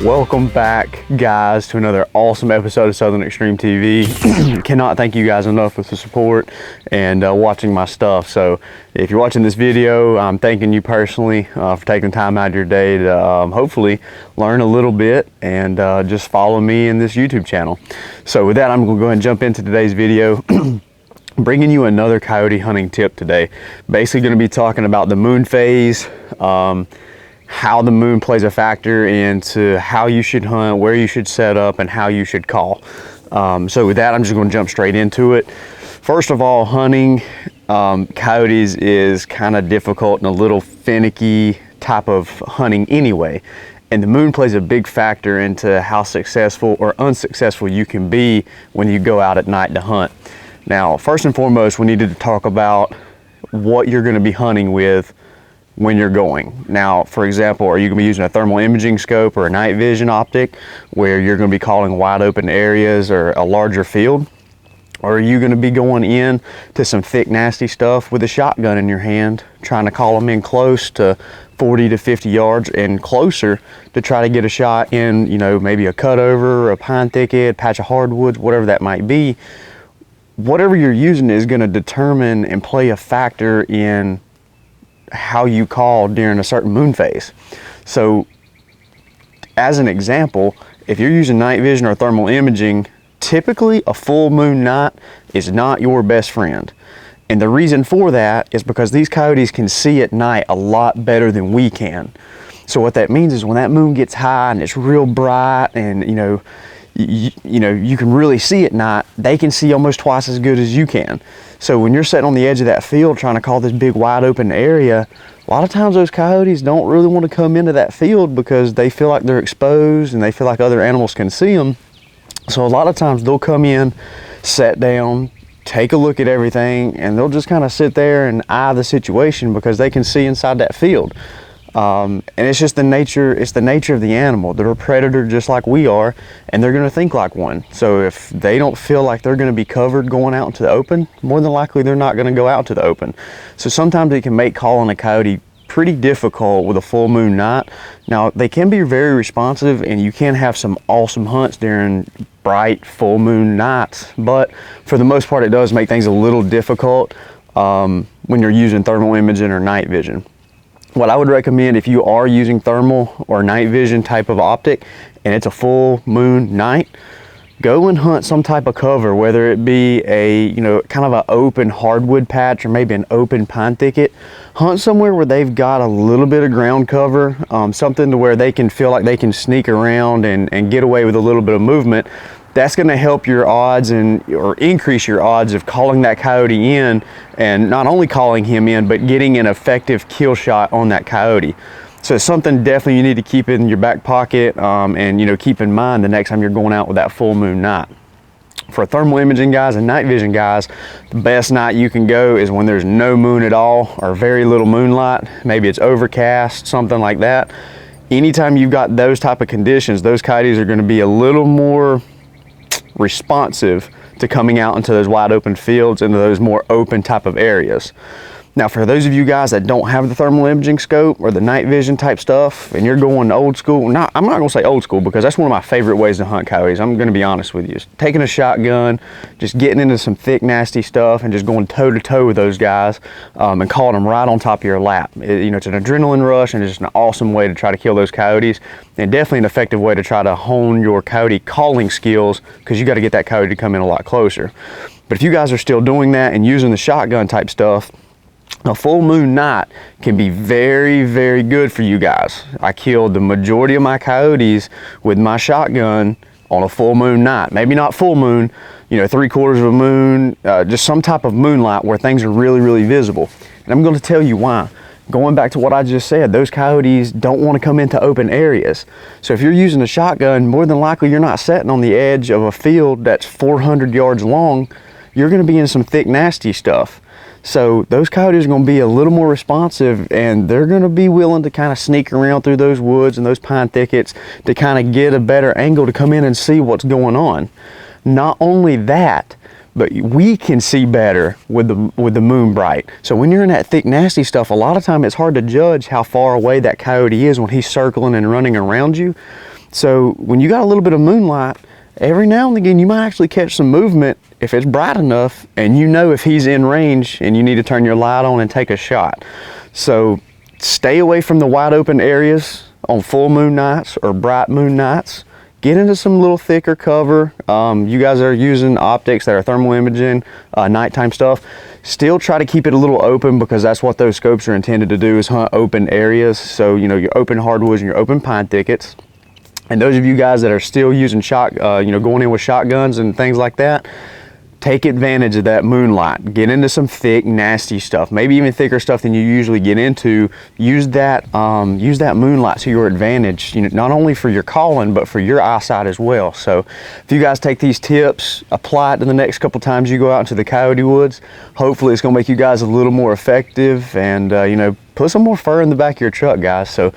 Welcome back, guys, to another awesome episode of Southern Extreme TV. Cannot thank you guys enough for the support and watching my stuff. So if you're watching this video, I'm thanking you personally for taking time out of your day to hopefully learn a little bit and just follow me in this YouTube channel. So with that, I'm going to go ahead and jump into today's video. Bringing you another coyote hunting tip today. Basically going to be talking about the moon phase, how the moon plays a factor into how you should hunt, where you should set up, and how you should call. So with that, I'm just going to jump straight into it. First of all, hunting coyotes is kind of difficult and a little finicky type of hunting anyway. And the moon plays a big factor into how successful or unsuccessful you can be when you go out at night to hunt. Now, first and foremost, we need to talk about what you're going to be hunting with when you're going. Now, for example, are you going to be using a thermal imaging scope or a night vision optic where you're going to be calling wide open areas or a larger field? Or are you going to be going in to some thick, nasty stuff with a shotgun in your hand, trying to call them in close to 40 to 50 yards and closer to try to get a shot in, you know, maybe a cutover, a pine thicket, patch of hardwoods, whatever that might be? Whatever you're using is going to determine and play a factor in how you call during a certain moon phase. So as an example, if you're using night vision or thermal imaging, typically a full moon night is not your best friend. And the reason for that is because these coyotes can see at night a lot better than we can. So what that means is when that moon gets high and it's real bright and you can really see at night, they can see almost twice as good as you can. So when you're sitting on the edge of that field trying to call this big wide open area, a lot of times those coyotes don't really want to come into that field because they feel like they're exposed and they feel like other animals can see them. So a lot of times they'll come in, sit down, take a look at everything, and they'll just kind of sit there and eye the situation because they can see inside that field. And it's just the nature of the animal. They're a predator just like we are, and they're going to think like one. So if they don't feel like they're going to be covered going out into the open, more than likely they're not going to go out to the open. So sometimes it can make calling a coyote pretty difficult with a full moon night. Now, they can be very responsive, and you can have some awesome hunts during bright full moon nights, but for the most part it does make things a little difficult when you're using thermal imaging or night vision. What I would recommend if you are using thermal or night vision type of optic and it's a full moon night, go and hunt some type of cover, whether it be a, kind of an open hardwood patch or maybe an open pine thicket. Hunt somewhere where they've got a little bit of ground cover, something to where they can feel like they can sneak around and get away with a little bit of movement. That's going to help your odds or increase your odds of calling that coyote in, and not only calling him in, but getting an effective kill shot on that coyote. So it's something definitely you need to keep in your back pocket and keep in mind the next time you're going out with that full moon night. For thermal imaging guys and night vision guys, the best night you can go is when there's no moon at all or very little moonlight. Maybe it's overcast, something like that. Anytime you've got those type of conditions, those coyotes are going to be a little more responsive to coming out into those wide open fields, into those more open type of areas. Now, for those of you guys that don't have the thermal imaging scope or the night vision type stuff, and you're going old school, I'm not going to say old school because that's one of my favorite ways to hunt coyotes. I'm going to be honest with you. It's taking a shotgun, just getting into some thick, nasty stuff and just going toe to toe with those guys and calling them right on top of your lap. It's an adrenaline rush and it's just an awesome way to try to kill those coyotes, and definitely an effective way to try to hone your coyote calling skills because you got to get that coyote to come in a lot closer. But if you guys are still doing that and using the shotgun type stuff, a full moon night can be very, very good for you guys. I killed the majority of my coyotes with my shotgun on a full moon night. Maybe not full moon, 3/4 of a moon, just some type of moonlight where things are really, really visible. And I'm going to tell you why. Going back to what I just said, those coyotes don't want to come into open areas. So if you're using a shotgun, more than likely you're not sitting on the edge of a field that's 400 yards long. You're going to be in some thick, nasty stuff. So those coyotes are going to be a little more responsive, and they're going to be willing to kind of sneak around through those woods and those pine thickets to kind of get a better angle to come in and see what's going on. Not only that, but we can see better with the moon bright. So when you're in that thick, nasty stuff, a lot of time it's hard to judge how far away that coyote is when he's circling and running around you. So when you got a little bit of moonlight, every now and again you might actually catch some movement if it's bright enough, and you know if he's in range and you need to turn your light on and take a shot. So stay away from the wide open areas on full moon nights or bright moon nights. Get into some little thicker cover. You guys are using optics that are thermal imaging, nighttime stuff. Still try to keep it a little open, because that's what those scopes are intended to do, is hunt open areas. So, you know, your open hardwoods and your open pine thickets. And those of you guys that are still using going in with shotguns and things like that, take advantage of that moonlight. Get into some thick, nasty stuff, maybe even thicker stuff than you usually get into. Use that moonlight to your advantage, you know, not only for your calling, but for your eyesight as well. So if you guys take these tips, apply it to the next couple times you go out into the coyote woods, hopefully it's gonna make you guys a little more effective, and you know, put some more fur in the back of your truck, guys. So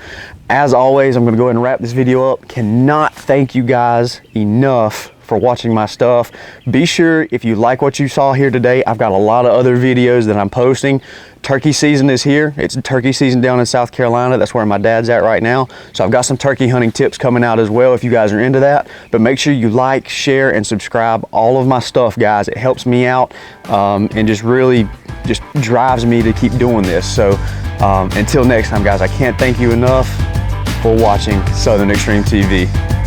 as always, I'm gonna go ahead and wrap this video up. Cannot thank you guys enough for watching my stuff. Be sure, if you like what you saw here today, I've got a lot of other videos that I'm posting. Turkey season is here. It's turkey season down in South Carolina. That's where my dad's at right now. So I've got some turkey hunting tips coming out as well if you guys are into that. But make sure you like, share, and subscribe all of my stuff, guys. It helps me out, and just really just drives me to keep doing this. So until next time, guys, I can't thank you enough for watching Southern Extreme TV.